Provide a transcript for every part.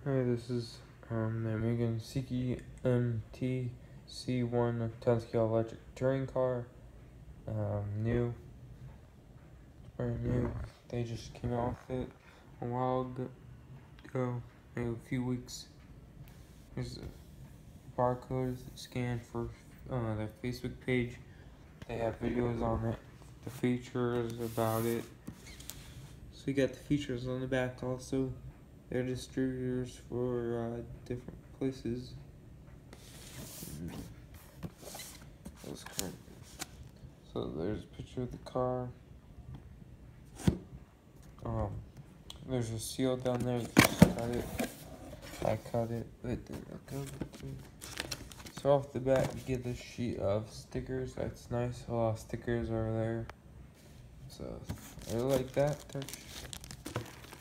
Hi, this is the Mugen Seiki MTC1 10-scale electric touring car. New, brand new. They just came out with it a while ago, maybe a few weeks. There's a barcode scanned for their Facebook page. They have videos on it, the features about it. So you got the features on the back also. They're distributors for different places. That's correct. So there's a picture of the car. There's a seal down there. You just cut it. I cut it, but then so off the bat you get this sheet of stickers. That's nice. A lot of stickers are there. So I really like that touch.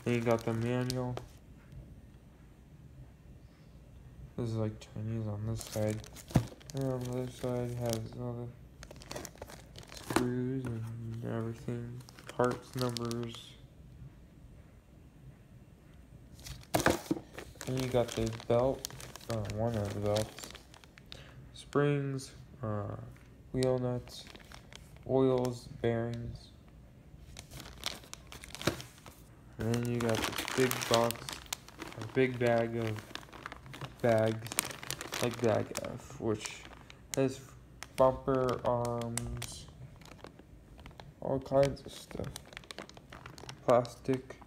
Then you got the manual. This is like Chinese on this side. And on the other side has all the screws and everything. Parts, numbers. And you got the belt. One of the belts. Springs. Wheel nuts. Oils, bearings. And then you got this big box. A big bag of bags, like bag F, which has bumper arms, all kinds of stuff, plastic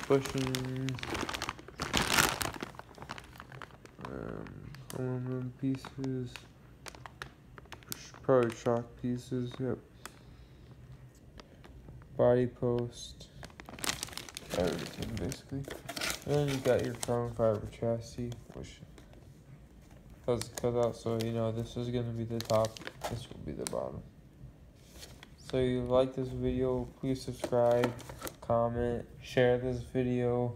bushings, aluminum pieces, probably shock pieces, yep, body post, everything basically. And then you got your carbon fiber chassis, which has cut out, so you know this is going to be the top, this will be the bottom. So if you like this video, please subscribe, comment, share this video,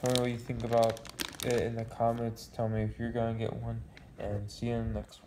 tell me what you think about it in the comments, tell me if you're going to get one, and see you in the next one.